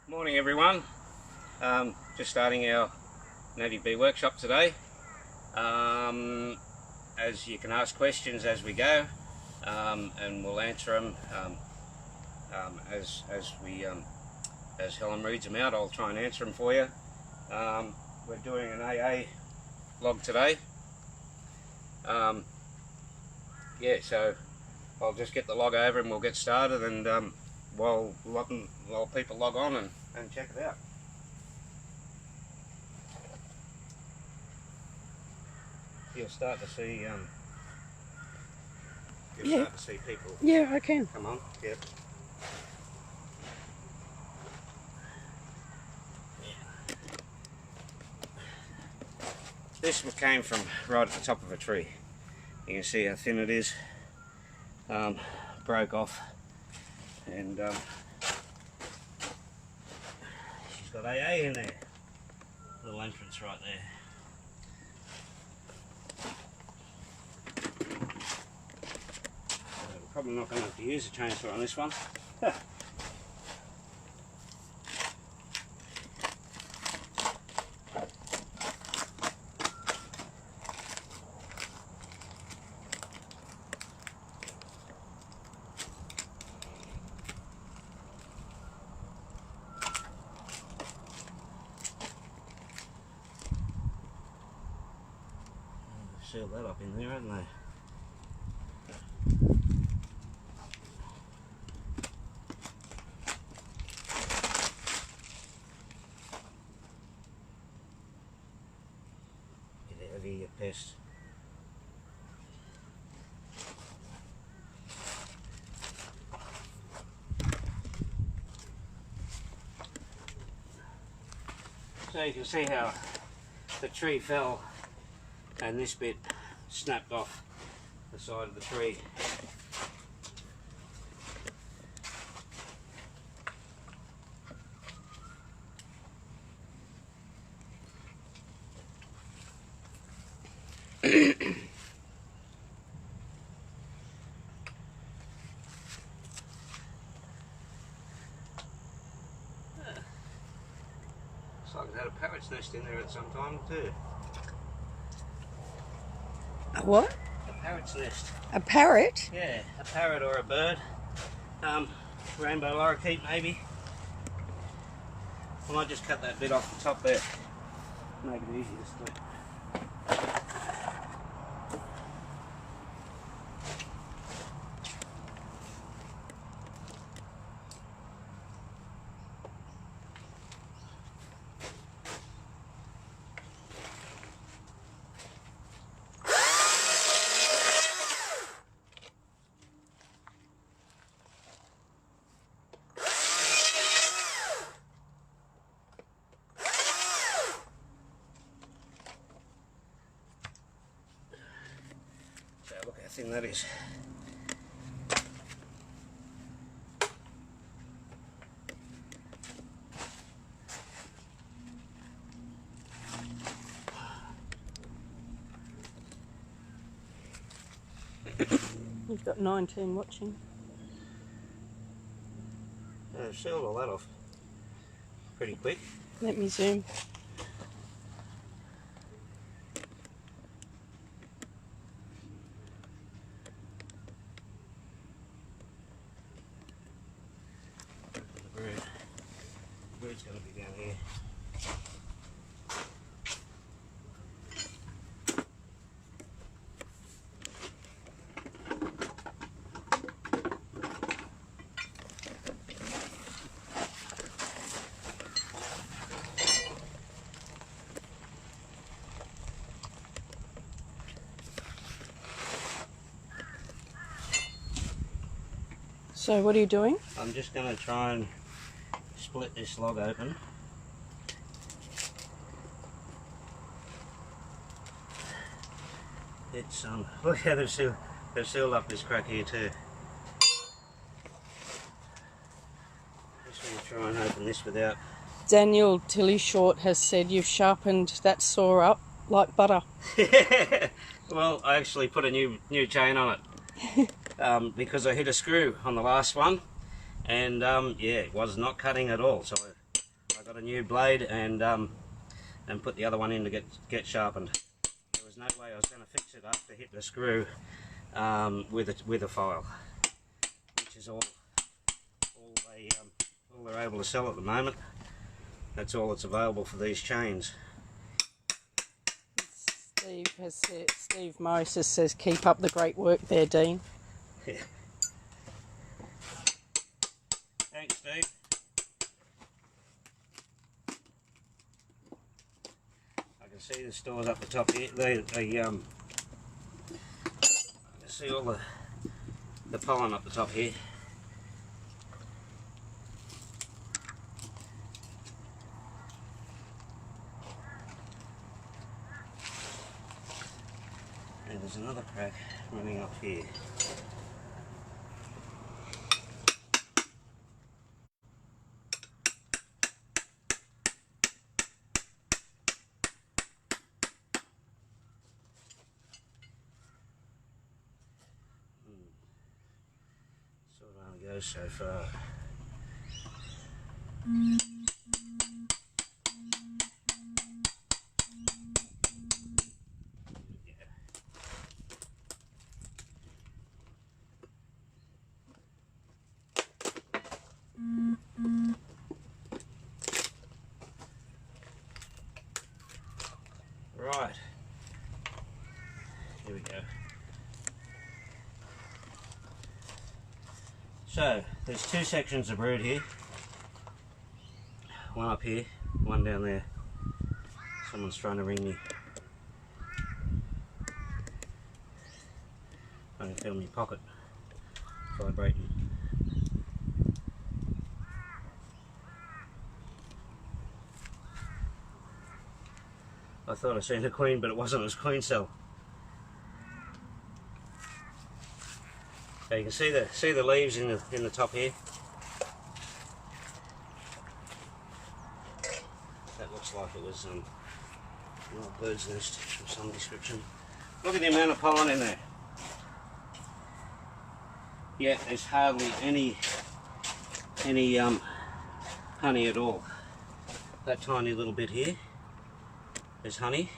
Morning everyone. Just starting our native bee workshop today. As you can ask questions as we go, and we'll answer them as Helen reads them out. I'll try and answer them for you. We're doing an AA log today. Yeah, so I'll just get the log over and we'll get started, and while people log on and check it out. You'll start to see start to see people. Yeah, I can. Come on, yep. This came from right at the top of a tree. You can see how thin it is. Broke off, and she's got AA in there. Little entrance right there. We're probably not going to have to use a chainsaw on this one. Sealed that up in there, haven't they? Get out of here, you pest. So you can see how the tree fell and this bit snapped off the side of the tree. Looks like it had a parrot's nest in there at some time too. A what? A parrot's nest. A parrot? Yeah, a parrot or a bird. Rainbow lorikeet maybe. I might just cut that bit off the top there. Make it easy to split. Look how thin that is. You've got 19 watching. I've sealed all that off pretty quick. Let me zoom. The bird's going to be down here. So what are you doing? I'm just going to try and split this log open. It's look how they've sealed up this crack here too. Just going to try and open this without. Daniel Tilly Short has said you've sharpened that saw up like butter. Well, I actually put a new chain on it because I hit a screw on the last one, and yeah, it was not cutting at all. So I got a new blade and put the other one in to get sharpened. There was no way I was going to fix it up to hit the screw with a file, which is all they're able to sell at the moment. That's all that's available for these chains. Steve Moses says, keep up the great work there, Dean. Yeah. Thanks, Steve. I can see the stores up the top here. I can see all the pollen up the top here. And there's another crack running up here. Sort of only goes so far. Right, here we go. So, there's two sections of brood here. One up here, one down there. Someone's trying to ring me. I can feel my pocket vibrating. I thought I seen a queen, but it wasn't. It was queen cell. So you can see the leaves in the top here. That looks like it was a bird's nest of some description. Look at the amount of pollen in there. Yeah, there's hardly any honey at all. That tiny little bit here. There's honey.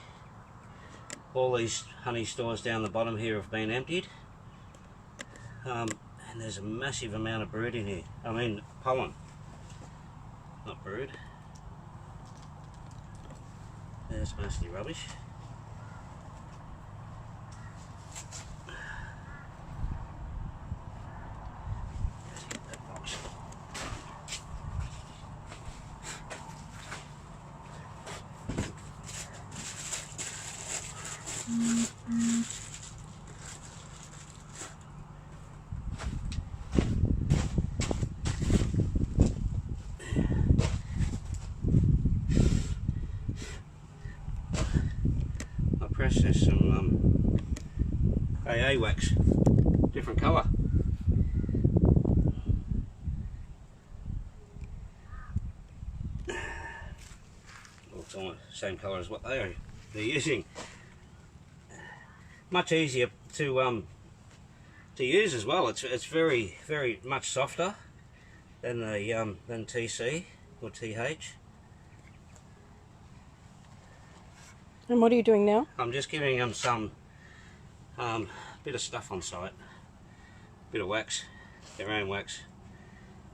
All these honey stores down the bottom here have been emptied. And there's a massive amount of brood in here. I mean pollen, not brood. There's mostly rubbish. Let's get that box. There's some AA wax, different colour. Well, it's almost the same colour as what they're using. Much easier to use as well. It's very much softer than the than TC or TH. And what are you doing now? I'm just giving them some bit of stuff on site, bit of wax, their own wax.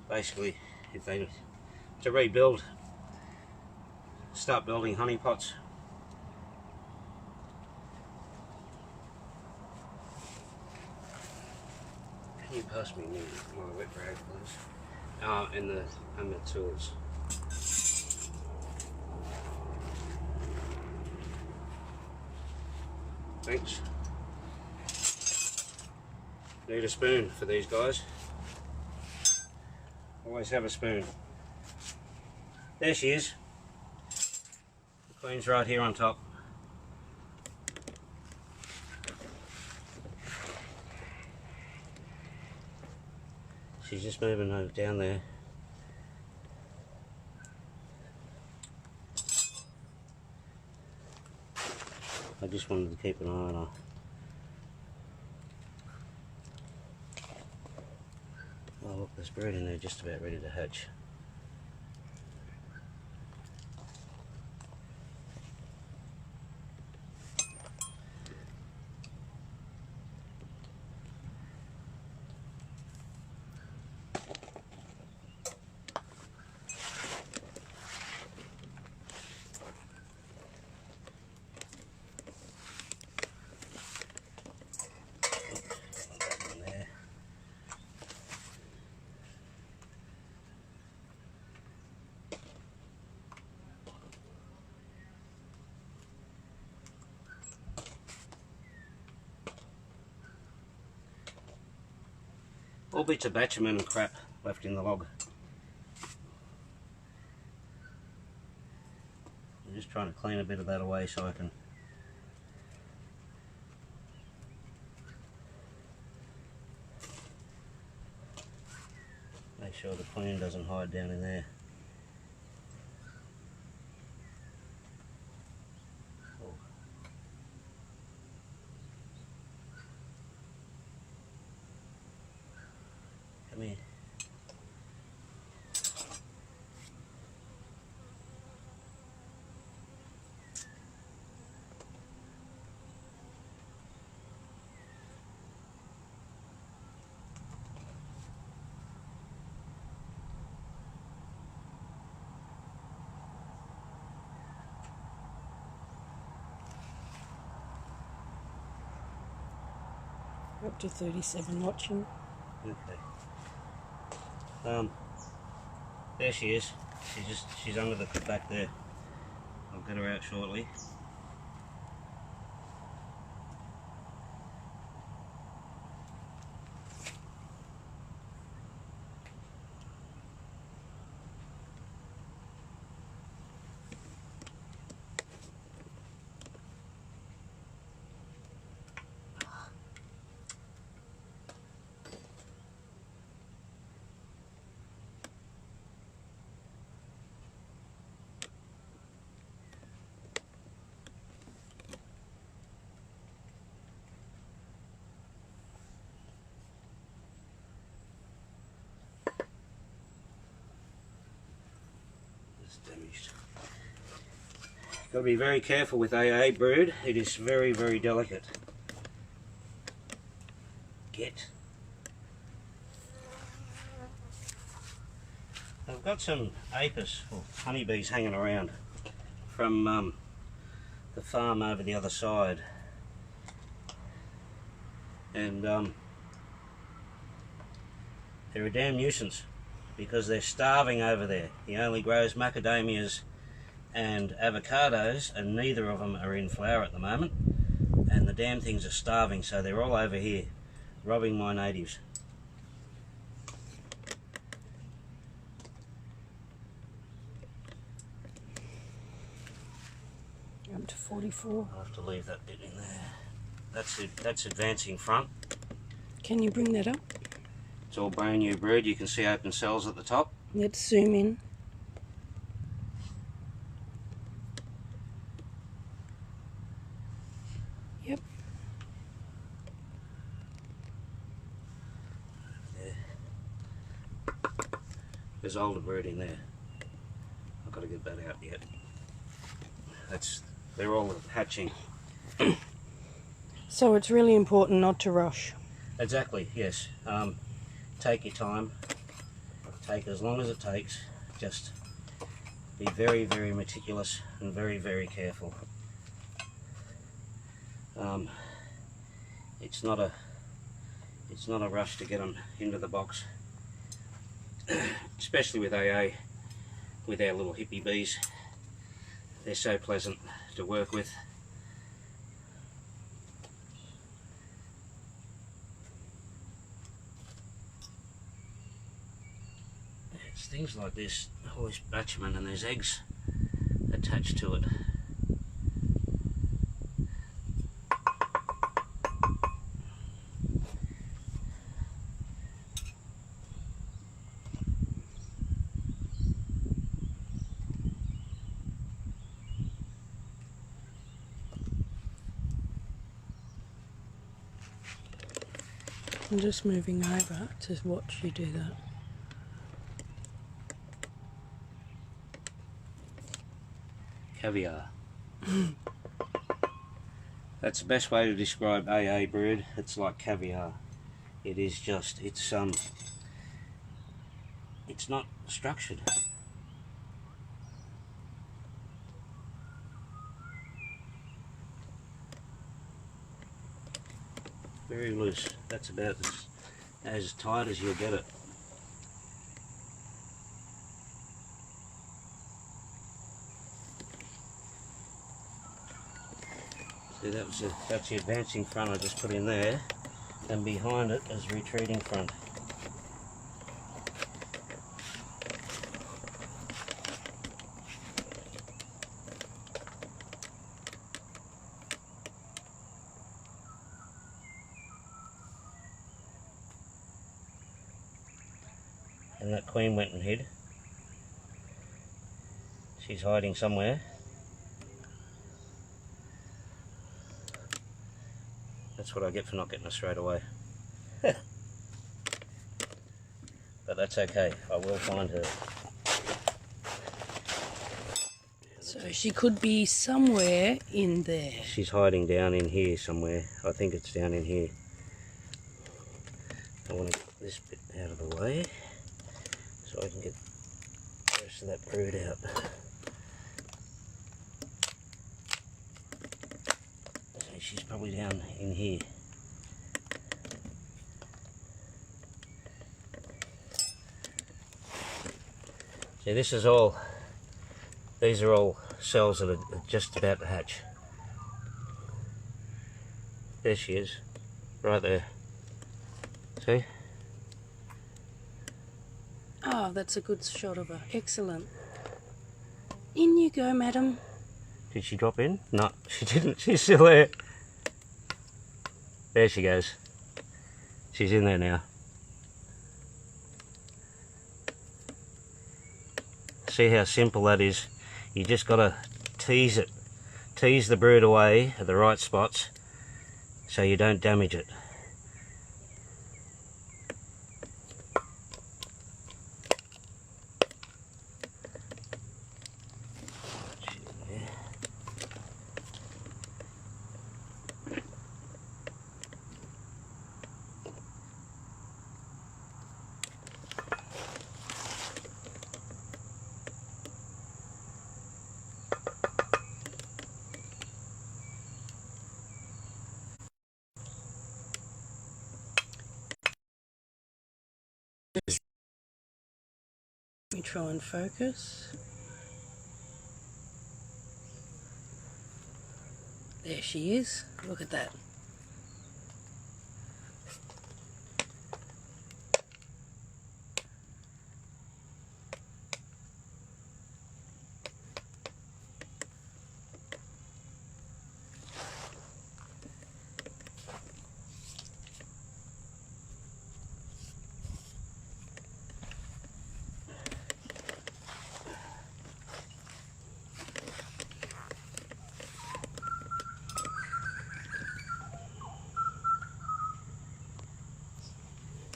Basically, if they to rebuild, start building honey pots. Can you pass me my wet rag, please? And the tools. Thanks. Need a spoon for these guys. Always have a spoon. There she is. The queen's right here on top. She's just moving over down there. I just wanted to keep an eye on her. Oh look, there's brood in there just about ready to hatch. All bits of bitumen and crap left in the log. I'm just trying to clean a bit of that away so I can make sure the queen doesn't hide down in there. Oh. Come here. Up to 37 watching. Okay. There she is. She's under the back there. I'll get her out shortly. Damaged. Got to be very careful with AA brood. It is very, very delicate. I've got some apis or honeybees hanging around from the farm over the other side, and they're a damn nuisance because they're starving over there. He only grows macadamias and avocados, and neither of them are in flower at the moment, and the damn things are starving, so they're all over here robbing my natives. Up to 44. I'll have to leave that bit in there. That's it. That's advancing front. Can you bring that up? It's all brand new brood. You can see open cells at the top. Let's zoom in. Yep. There. There's older brood in there. I've got to get that out yet. They're all hatching. So it's really important not to rush. Exactly, yes. Take your time. Take as long as it takes. Just be very, very meticulous and very, very careful. It's not a rush to get them into the box, especially with AA, with our little hippie bees. They're so pleasant to work with. It's things like this, all this bitumen, and there's eggs attached to it. I'm just moving over to watch you do that. Caviar. That's the best way to describe AA brood. It's like caviar. It is just, it's not structured. Very loose. That's about as tight as you'll get it. See, that's the advancing front I just put in there, and behind it is retreating front. And that queen went and hid. She's hiding somewhere. That's what I get for not getting her straight away. But that's okay, I will find her. So she could be somewhere in there. She's hiding down in here somewhere. I think it's down in here. I want to get this bit out of the way so I can get the rest of that brood out. So she's probably down in here. See, this is all, these are all cells that are just about to hatch. There she is, right there. See? Oh, that's a good shot of her. Excellent. In you go, madam. Did she drop in? No, she didn't. She's still there. There she goes. She's in there now. See how simple that is? You just got to tease it. Tease the brood away at the right spots so you don't damage it. Let me try and focus. There she is. Look at that.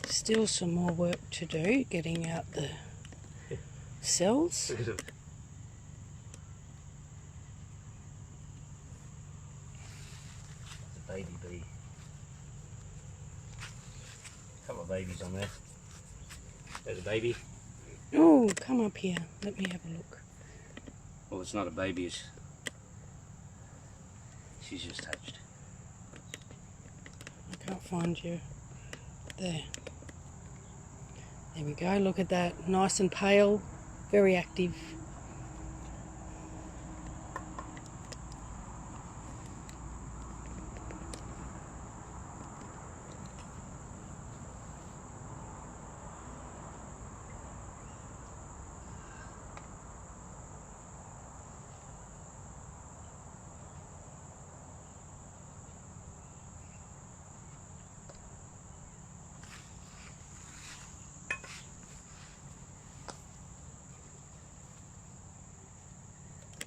Still some more work to do, getting out the cells. Look at it. It's a baby bee. A couple of babies on there. There's a baby. Oh, come up here. Let me have a look. Well, it's not a baby, it's... she's just hatched. I can't find you. There. There we go. Look at that. Nice and pale. Very active.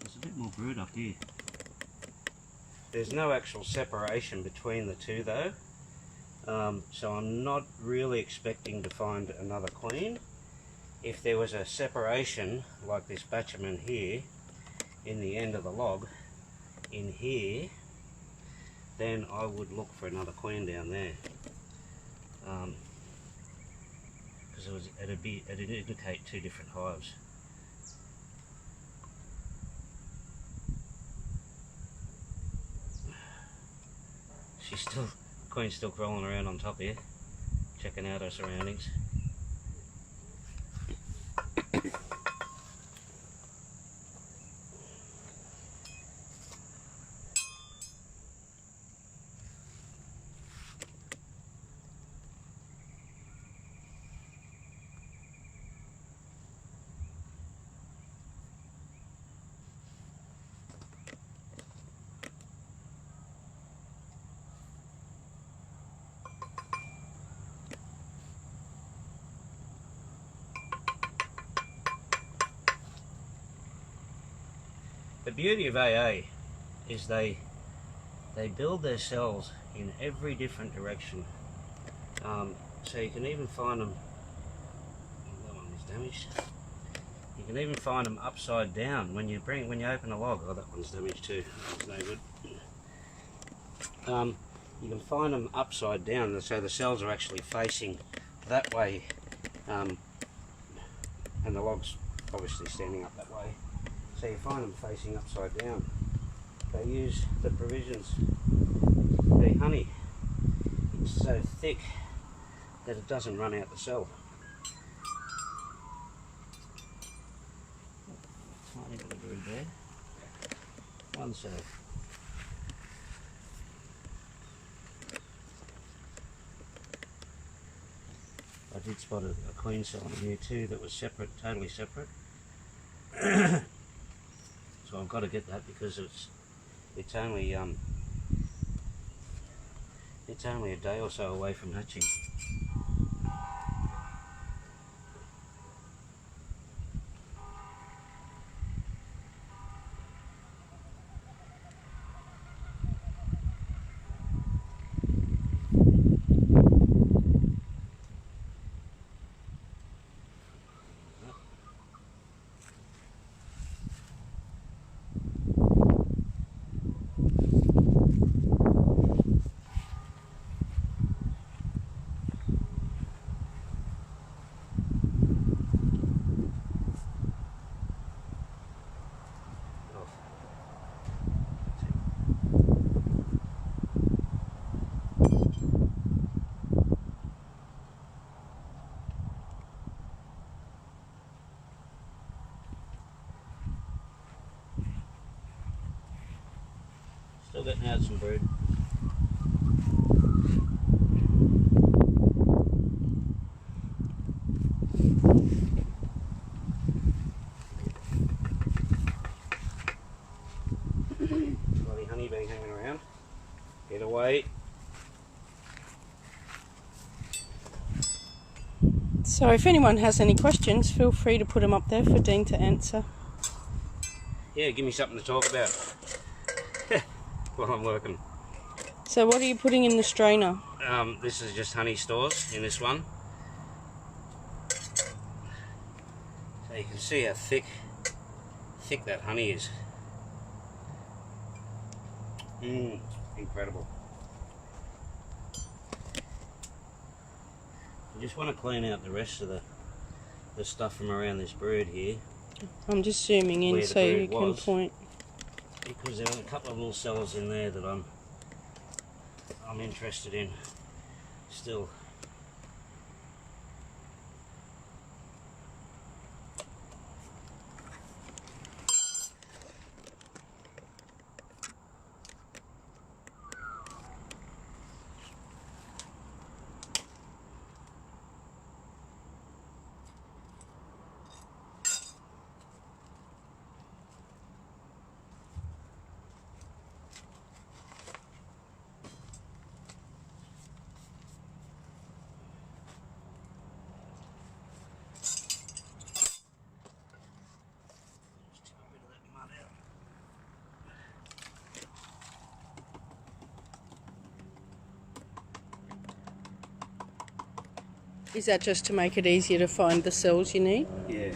There's a bit more brood up here. There's no actual separation between the two though, so I'm not really expecting to find another queen. If there was a separation like this batumen here in the end of the log in here, then I would look for another queen down there, because it'd indicate two different hives. She's still, queen's still crawling around on top here, checking out her surroundings. The beauty of AA is they build their cells in every different direction. So you can even find them, oh, that one is damaged. You can even find them upside down when you open a log. Oh, that one's damaged too. That's no good. You can find them upside down, so the cells are actually facing that way, and the log's obviously standing up that way. So you find them facing upside down. They use the provisions. The honey, it's so thick that it doesn't run out the cell. Tiny bit of brood there. One cell. I did spot a queen cell in here too that was separate, totally separate. So I've got to get that because it's only a day or so away from hatching. Still getting out some brood. Bloody honeybee hanging around. Get away. So if anyone has any questions, feel free to put them up there for Dean to answer. Yeah, give me something to talk about while I'm working. So what are you putting in the strainer? This is just honey stores in this one. So you can see how thick that honey is. Incredible. I just want to clean out the rest of the stuff from around this brood here. I'm just zooming in so you can point. Because there are a couple of little cells in there that I'm interested in still. Is that just to make it easier to find the cells you need? Yeah.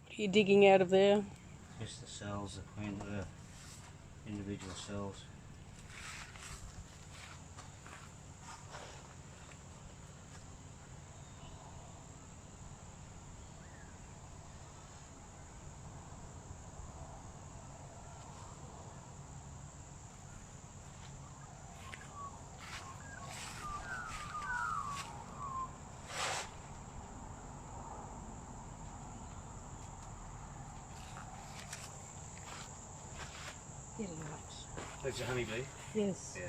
What are you digging out of there? Just the cells, the individual cells. That's a honeybee? Yes. Yeah.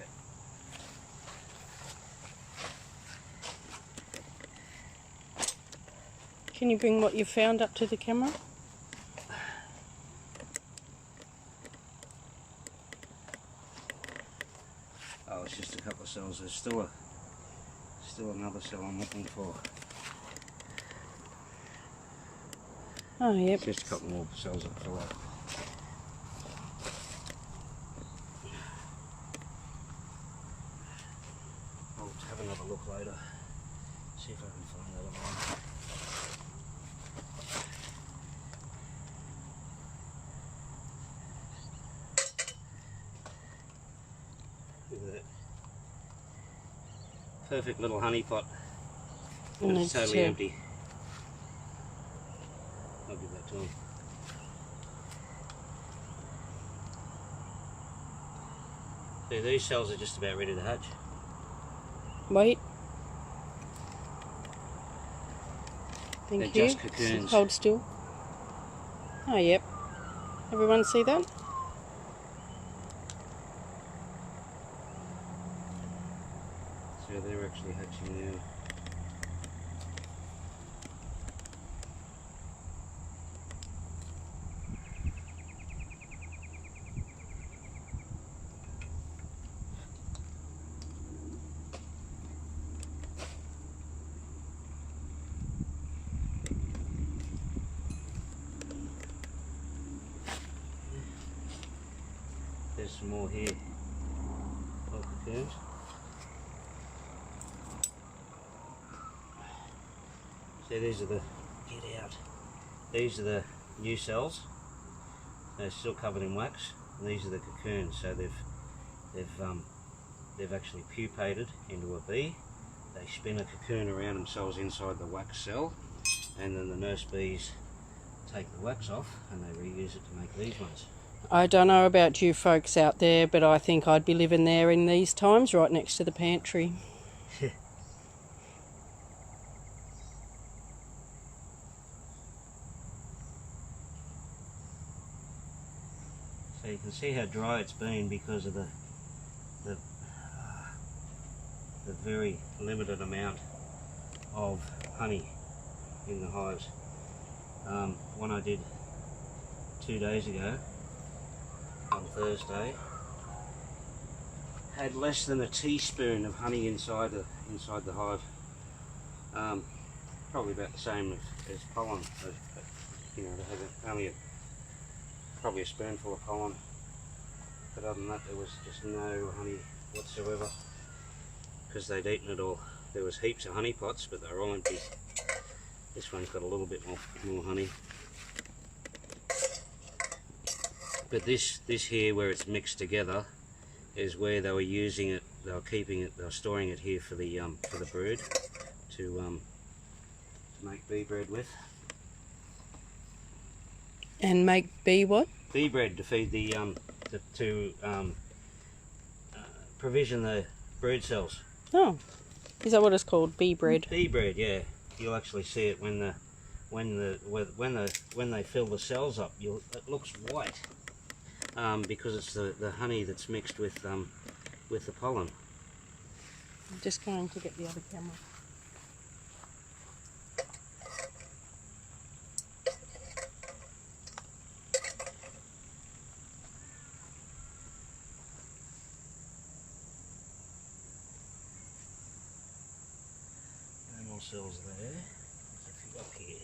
Can you bring what you've found up to the camera? Oh, it's just a couple of cells. There's still another cell I'm looking for. Oh, yep. Just a couple more cells that fill up. I'll have another look later. See if I can find that one. Look at that. Perfect little honey pot. And it's totally empty. I'll give that to him. See, these cells are just about ready to hatch. Wait. Thank They're you. just cocoons. Hold still. Oh, yep. Everyone see that? So they're actually hatching now. There's some more here. More cocoons. See, these are the, get out. These are the new cells. They're still covered in wax. And these are the cocoons. So they've actually pupated into a bee. They spin a cocoon around themselves inside the wax cell, and then the nurse bees take the wax off and they reuse it to make these ones. I don't know about you folks out there, but I think I'd be living there in these times, right next to the pantry. So you can see how dry it's been because of the very limited amount of honey in the hives. One I did 2 days ago on Thursday had less than a teaspoon of honey inside the hive. Probably about the same as pollen. You know, they had only probably a spoonful of pollen, but other than that there was just no honey whatsoever because they'd eaten it all. There was heaps of honey pots, but they're all empty. This one's got a little bit more honey, but this here where it's mixed together is where they were using it. They were keeping it. They were storing it here for the brood to make bee bread with. And make bee what? Bee bread to feed the provision the brood cells. Oh, is that what it's called? Bee bread. Bee bread, yeah. You'll actually see it when they fill the cells up. It looks white because it's the honey that's mixed with the pollen. I'm just going to get the other camera. No more cells there. There's a few up here.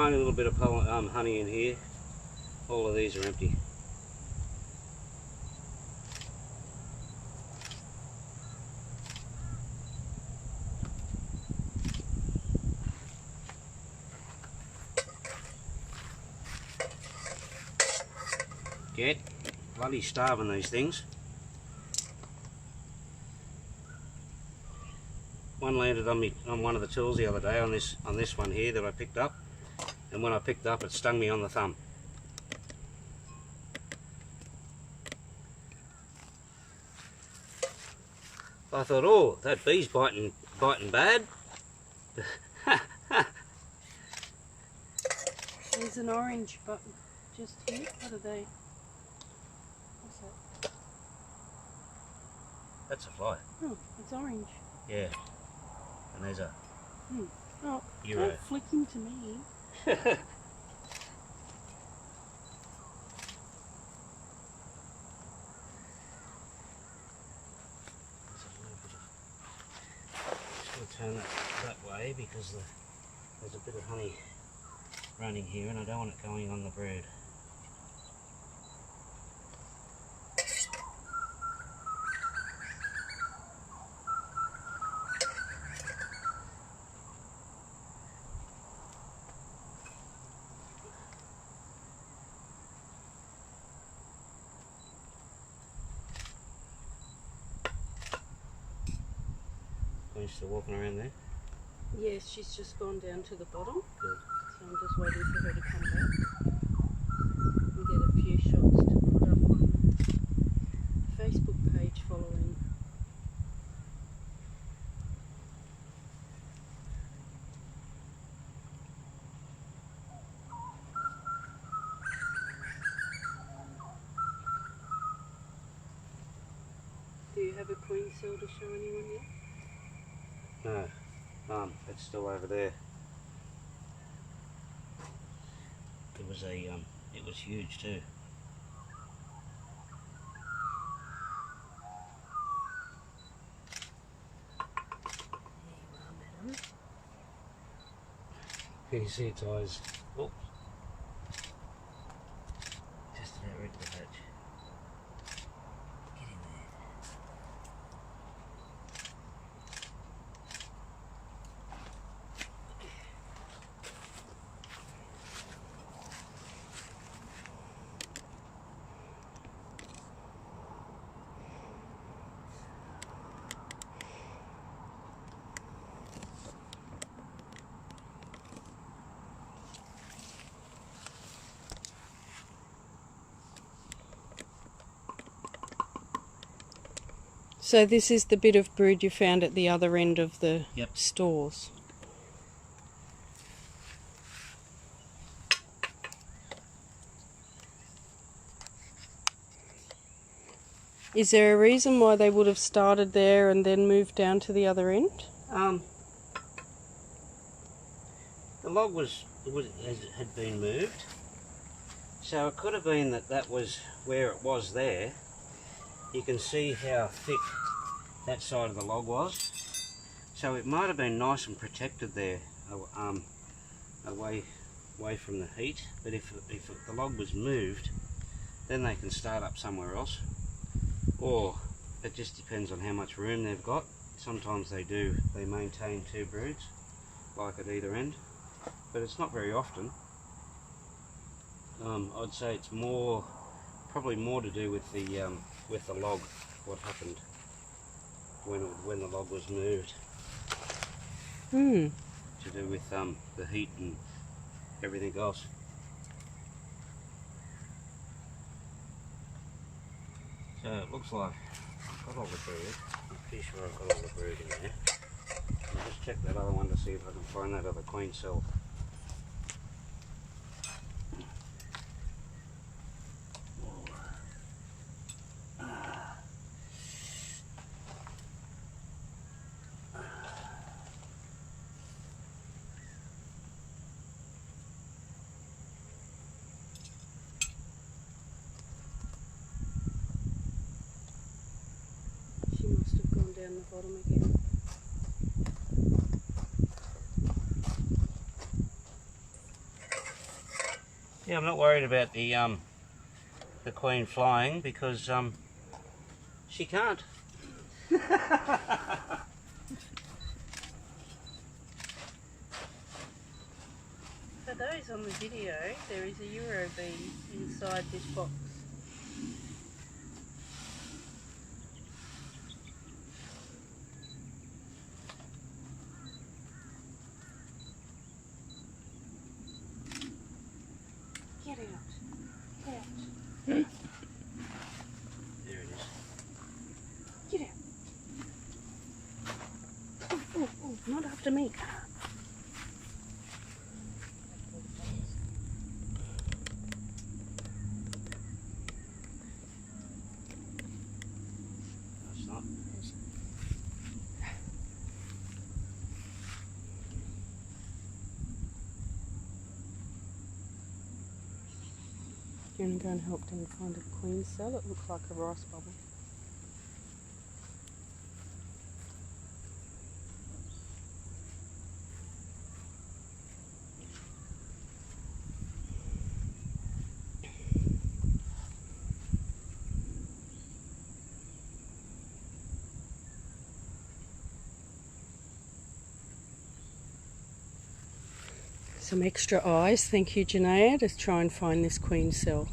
tiny little bit of honey in here. All of these are empty. Get bloody starving these things. One landed on me on one of the tools the other day on this one here that I picked up, and when I picked up it stung me on the thumb. I thought, oh, that bee's biting bad. There's an orange button just here. What are they? What's that? That's a fly. Oh, it's orange. Yeah. And there's a Oh, Euro. don't flick into me. Turn that way because there's a bit of honey running here and I don't want it going on the brood. Are you still walking around there? Yes, she's just gone down to the bottom. Good. So I'm just waiting for her to come back and get a few shots to put up on the Facebook page following. Do you have a queen cell to show anyone yet? No, it's still over there. It was it was huge too. Can you see its eyes? Oh, just about ready to hatch. Get in there. So this is the bit of brood you found at the other end of the Yep. stores. Is there a reason why they would have started there and then moved down to the other end? The log had been moved, so it could have been that was where it was there. You can see how thick that side of the log was, so it might have been nice and protected there, away from the heat. But if the log was moved, then they can start up somewhere else, or it just depends on how much room they've got. Sometimes they maintain two broods, like at either end, but it's not very often. I'd say it's probably more to do with the log, what happened when the log was moved. To do with the heat and everything else. So it looks like I've got all the brood. I'm pretty sure I've got all the brood in there. I'll just check that other one to see if I can find that other queen cell. She must have gone down the bottom again. Yeah, I'm not worried about the queen flying because she can't. For those on the video, there is a Euro bee inside this box. Get out. Get out. There it is. Get out. Oh, not after me. That's not. You're going to go and help them find a queen cell. It looks like a rice bubble. Some extra eyes, thank you Janaea, to try and find this queen cell.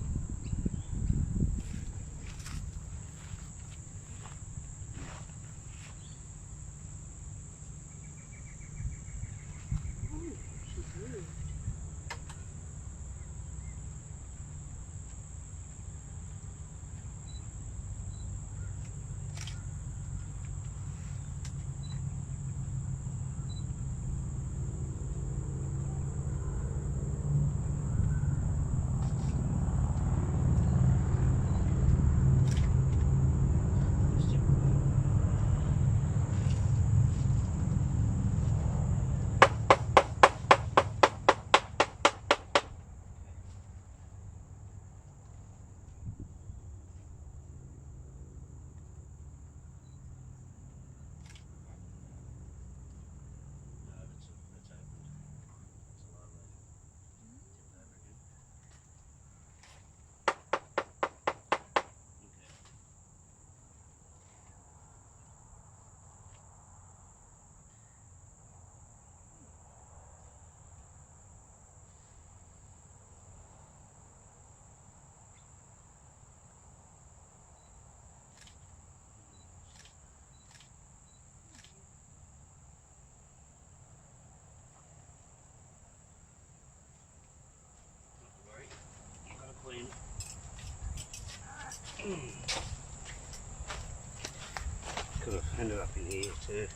Could have ended up in here too.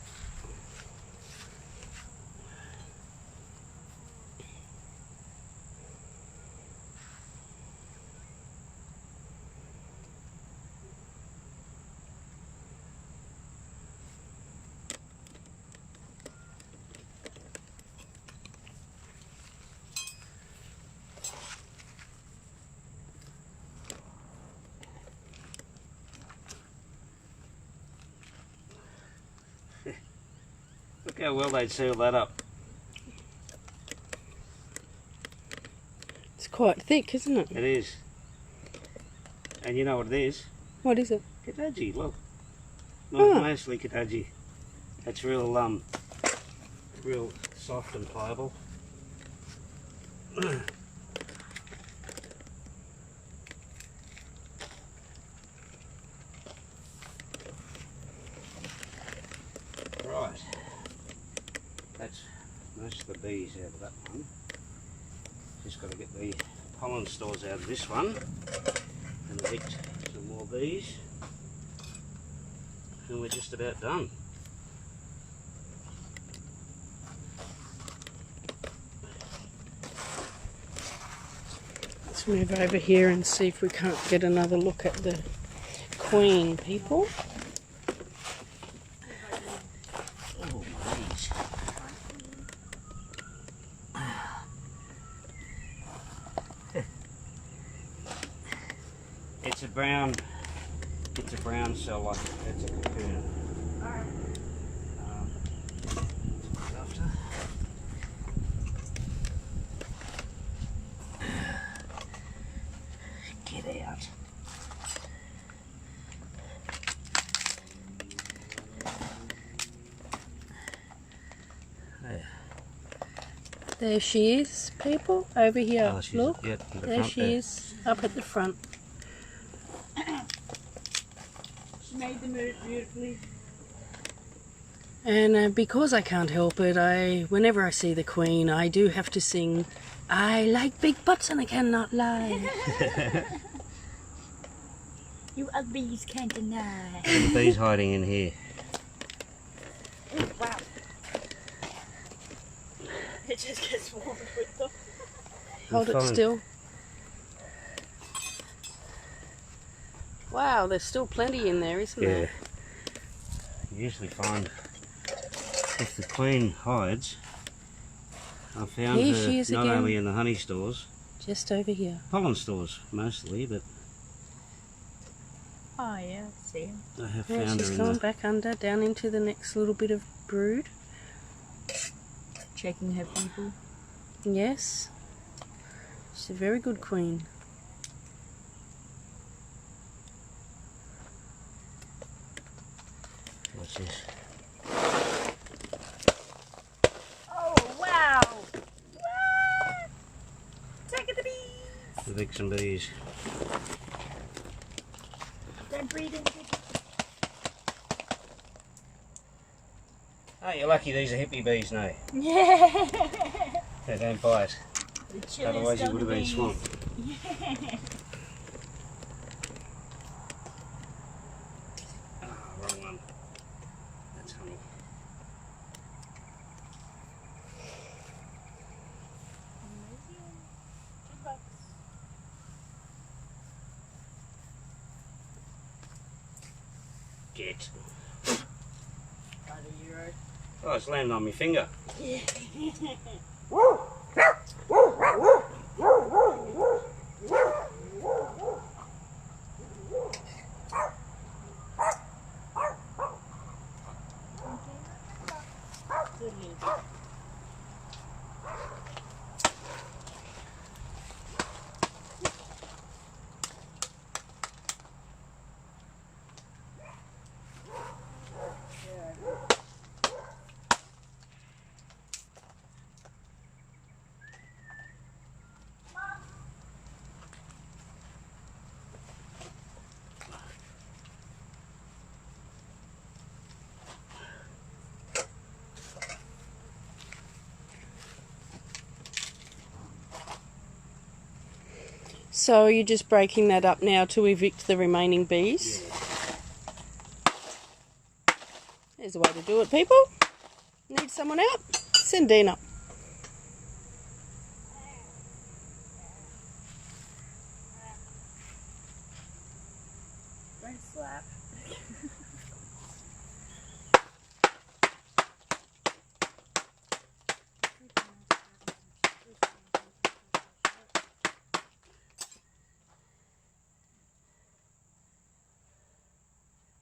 Look how well they'd seal that up. It's quite thick, isn't it? It is. And you know what it is? What is it? Kadaji, look. Oh. Mostly kadaji. It's real real soft and pliable. Right. That's most of the bees out of that one. Just got to get the pollen stores out of this one and evict some more bees. And we're just about done. Let's move over here and see if we can't get another look at the queen, people. Oh, bees. It's a brown cell, like it's a cocoon. After. There she is, people, over here. Oh, she's look, in the there front she there. is, up at the front. She made the move beautifully. And because I can't help it, whenever I see the Queen, I do have to sing, I like big butts and I cannot lie. You uglies can't deny. And the bee's hiding in here. Oh, wow. It just gets warm with them. Hold it Fine. still. Wow, there's still plenty in there, isn't Yeah. there? You usually find if the Queen hides, I found Here her she is not again. only in the honey stores, Just over here. pollen stores mostly, but Oh, yeah, I see him. I have Yeah, found she's her in gone the... back under, down into the next little bit of brood. Checking her people. Yes. She's a very good queen. What's this? Oh, wow. What? Take the bees. The vixen bees. They're breeding. Oh, you're lucky these are hippie bees, no. Yeah. They don't bite. The chillest Otherwise you of would have the been bees. swamped. Yeah. Oh, wrong one. That's honey. Get. About a euro. Oh, it's landing on my finger. Yeah. So you're just breaking that up now to evict the remaining bees? Yeah. There's a way to do it, people. Need someone out? Send Dean up. Don't slap.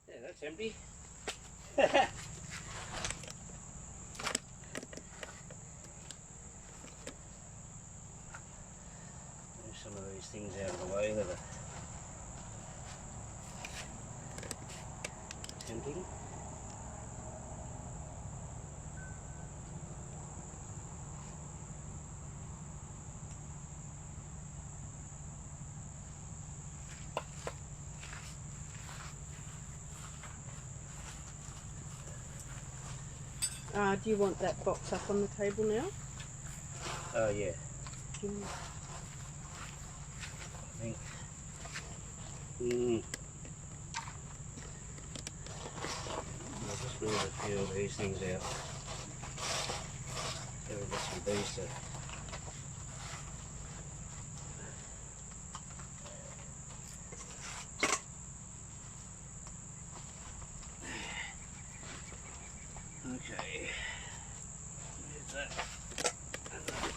Yeah, that's empty. Move some of these things out of the way that are tempting. Do you want that box up on the table now? Oh yeah, Do you want- I think. I'll just move a few of these things out. So we've got some bees to... Okay. There's that. And that way.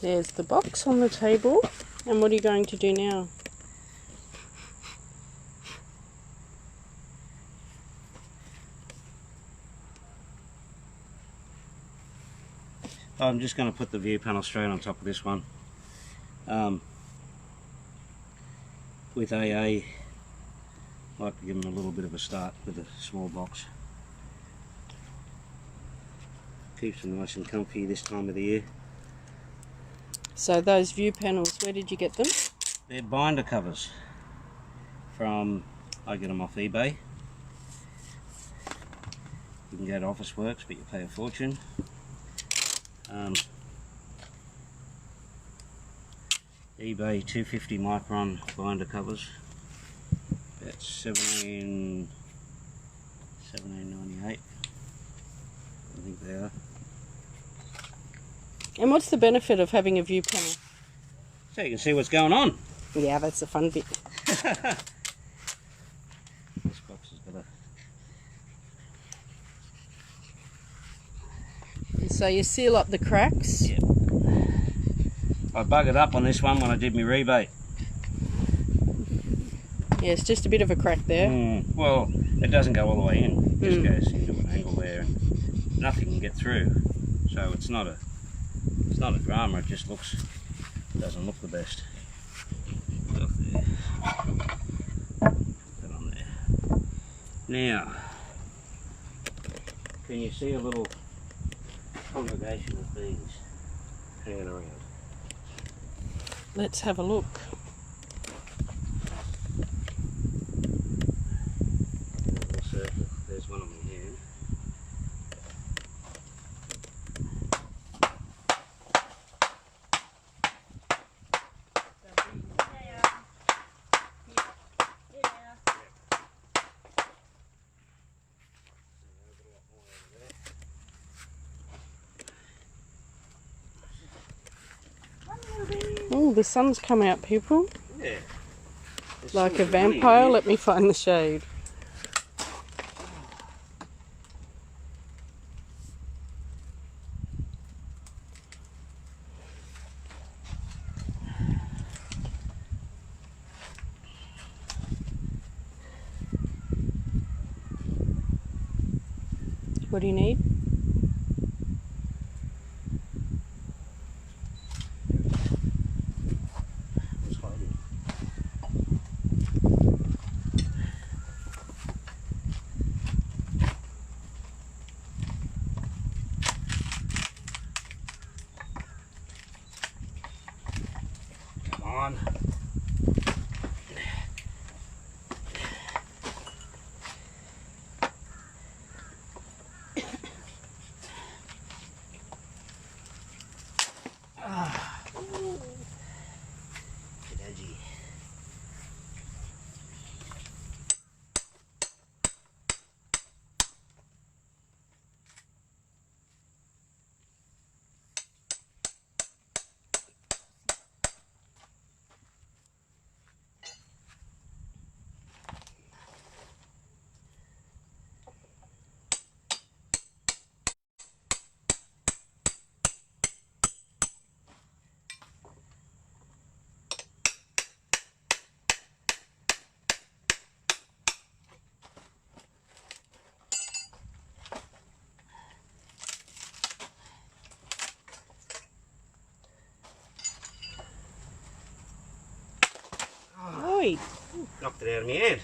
There's the box on the table. And what are you going to do now? I'm just going to put the view panel straight on top of this one. With AA, like to give them a little bit of a start with a small box. Keeps them nice and comfy this time of the year. So those view panels, where did you get them? They're binder covers from, I get them off eBay. You can go to Officeworks, but you pay a fortune. eBay 250 micron binder covers. That's $17.98. I think they are. And what's the benefit of having a view panel? So you can see what's going on. Yeah, that's the fun bit. This box has got a... So you seal up the cracks? Yep. I buggered up on this one when I did my rebate. Yeah, it's just a bit of a crack there. Well, it doesn't go all the way in. It just goes into an angle there and nothing can get through. So it's not a drama, it just doesn't look the best. Put it there. Put it on there. Now, can you see a little congregation of bees hanging around? Let's have a look. There's one of them here. Oh, the sun's come out, people. Yeah. There's Like so a much money in vampire. here. Let me find the shade. What do you need? It's hiding. Come on. Get edgy. Oi! Knocked it out of my hand.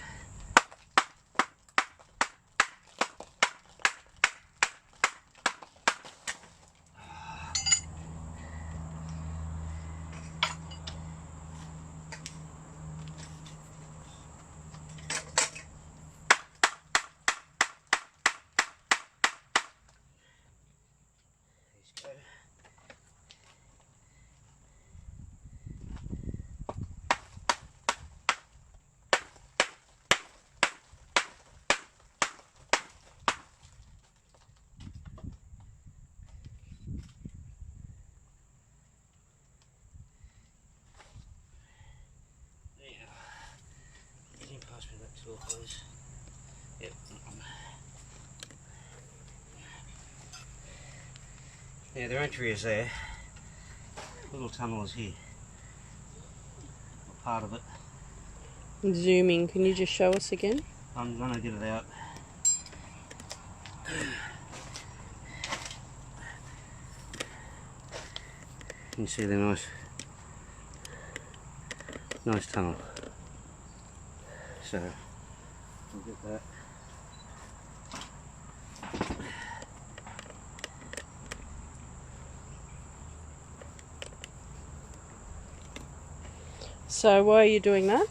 These go. Getting past me that tool, please. Yep. Yeah, their entry is there. Little tunnel is here. Or part of it. Zooming. Can you just show us again? I'm gonna get it out. You see the nice tunnel. So we'll get that. So why are you doing that?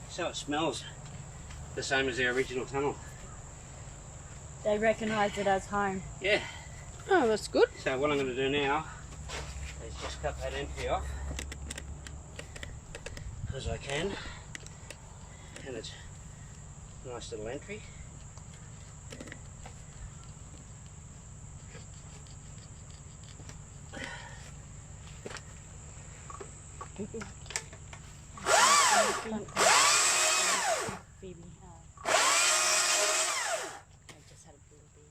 So it smells the same as the original tunnel. They recognise it as home. Yeah. Oh, that's good. So what I'm going to do now is just cut that entry off because I can, and it's a nice little entry. Phoebe. I just had a little bit.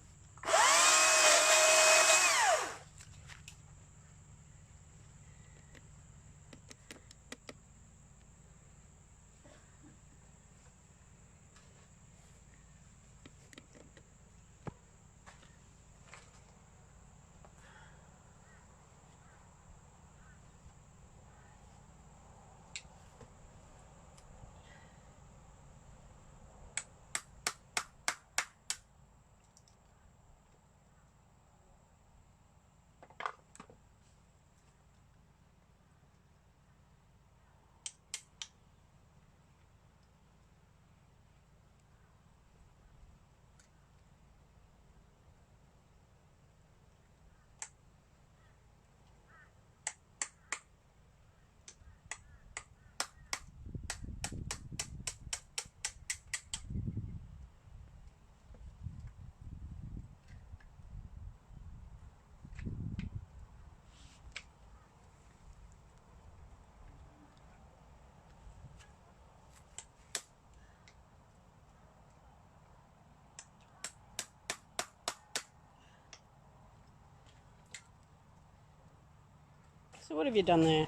So what have you done there?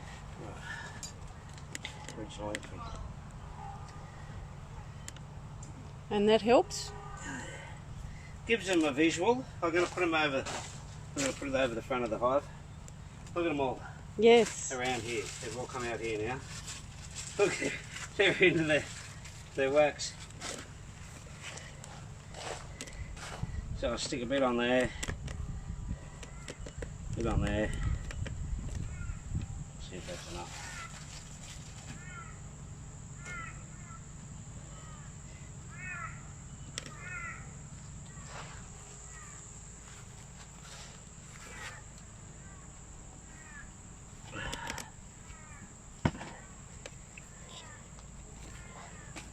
Original entry. And that helps? Gives them a visual. I'm going to put them over. I'm going to put it over the front of the hive. Look at them all Yes. around here. They've all come out here now. Look, they're into their wax. So I'll stick a bit on there, bit on there. See if that's enough.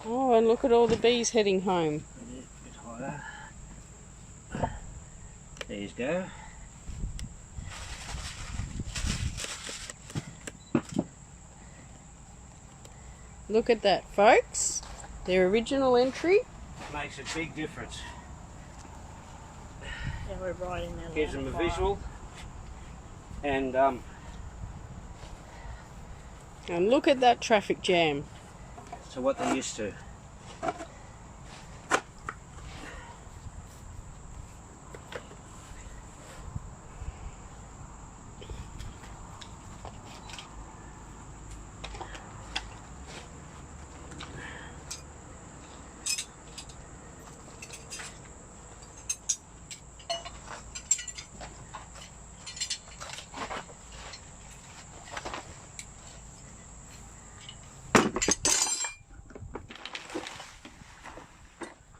Oh, and look at all the bees heading home. A bit higher. There you go. Look at that, folks. Their original entry. Makes a big difference. Yeah, we're right in there. Gives them a visual, and And look at that traffic jam. so what they're used to.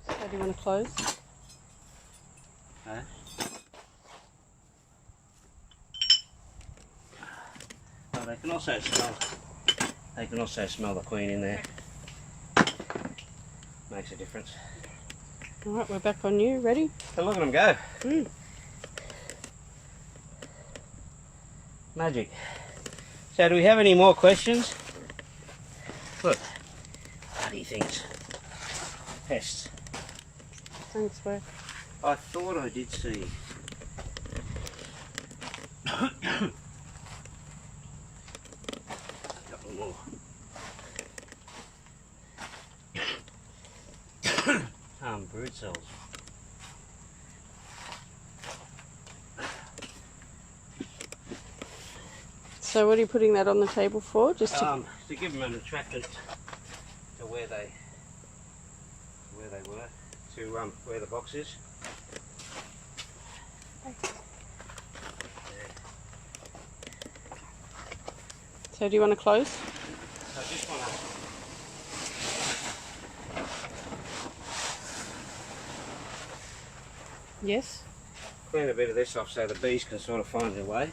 So do you want to close? Huh? Oh, they can also smell. They can also smell the queen in there. Makes a difference. Alright, we're back on you. Ready? So look at them go. Mm. Magic. So do we have any more questions? Look. Bloody things. Pests. Thanks, Beck. I thought I did see. A couple more. Brood cells. So what are you putting that on the table for? Just to... to give them an attractant to where they were, to where the box is. So do you want to close? I just want to Yes. clean a bit of this off so the bees can sort of find their way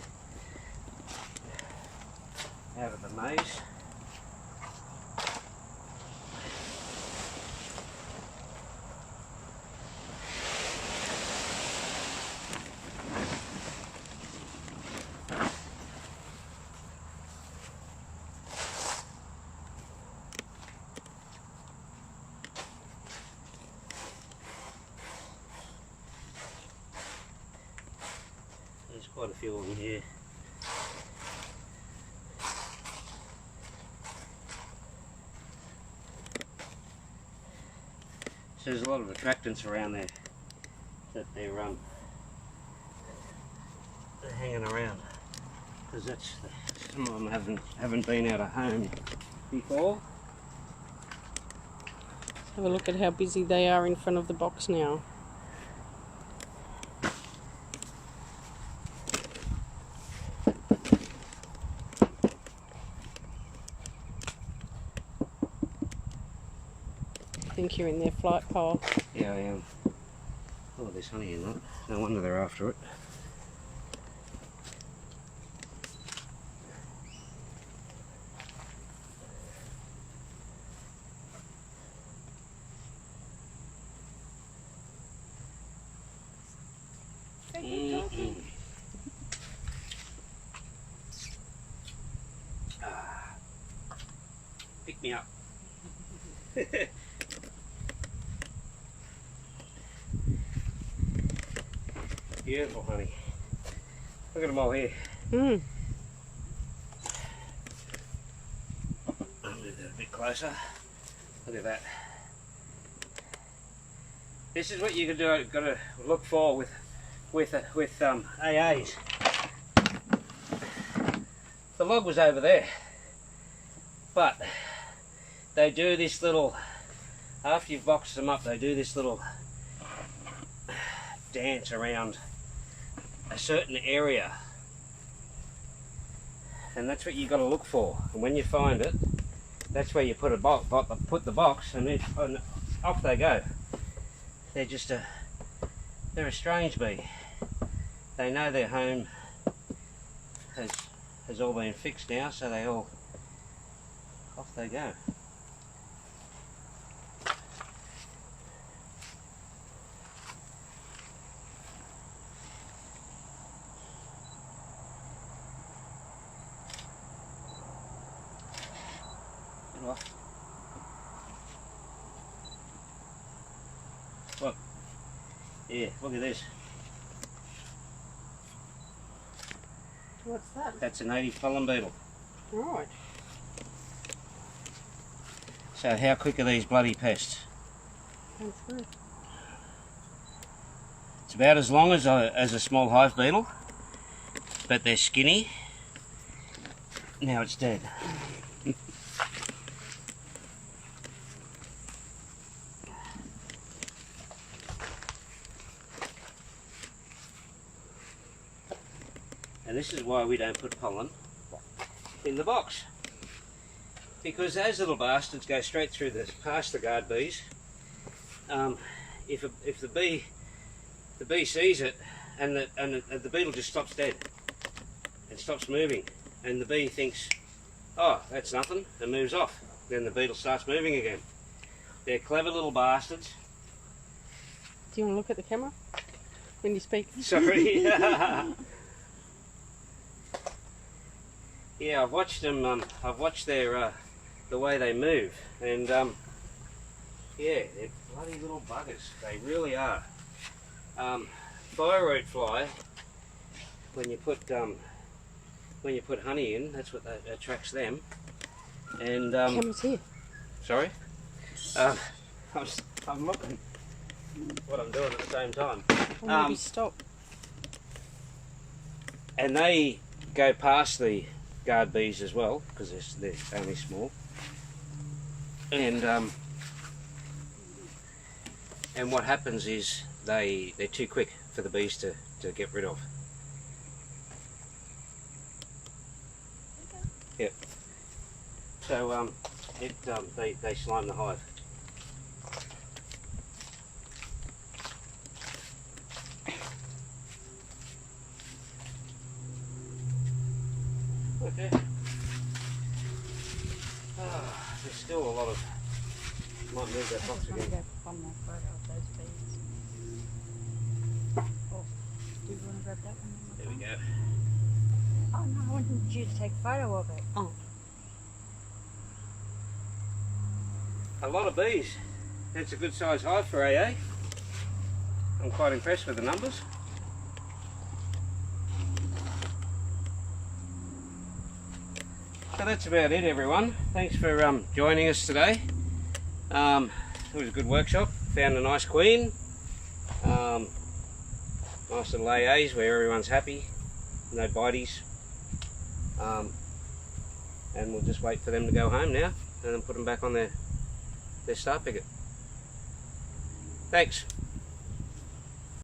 out of the maze. There's quite a few of them here. So there's a lot of attractants around there that they're hanging around, because that's some of them haven't been out of home before. Let's have a look at how busy they are in front of the box now. I think you're in their flight pile. Yeah, I am. Oh, there's honey in that. No wonder they're after it. Pick me up. Beautiful honey. Look at them all here. Mm. I'll move that a bit closer. Look at that. This is what you got to look for with AAs. The log was over there, but they do this little, after you've boxed them up, they do this little dance around a certain area, and that's what you got to look for. And when you find it, that's where you put put the box, and then off they go. They're just they're a strange bee. They know their home has all been fixed now, so they all off they go. Look, yeah, look at this. What's that? That's a native pollen beetle. Right. So how quick are these bloody pests? That's good. It's about as long as a small hive beetle, but they're skinny. Now it's dead. And this is why we don't put pollen in the box, because those little bastards go straight through past the guard bees. If the bee sees it, and the beetle just stops dead and stops moving, and the bee thinks, oh, that's nothing, and moves off. Then the beetle starts moving again. They're clever little bastards. Do you want to look at the camera when you speak? Sorry. Yeah, I've watched them. I've watched their the way they move, and yeah, they're bloody little buggers. They really are. Fireroot fly. When you put honey in, that's what attracts them. And Camera's here. sorry, I'm looking what I'm doing at the same time. Well, maybe stop. And they go past the guard bees as well, because they're only small. And what happens is they're too quick for the bees to get rid of. Yep. So they slime the hive. Okay. There's still a lot of. Might move that box again. Get one more photo of those bees. Oh, do you want to grab that one? There we go. Oh no, I wanted you to take a photo of it. Oh. A lot of bees. That's a good size hive for AA. I'm quite impressed with the numbers. So that's about it, everyone. Thanks for joining us today. It was a good workshop. Found a nice queen. Nice little AAs where everyone's happy. No biteys. And we'll just wait for them to go home now and then put them back on their star picket. Thanks.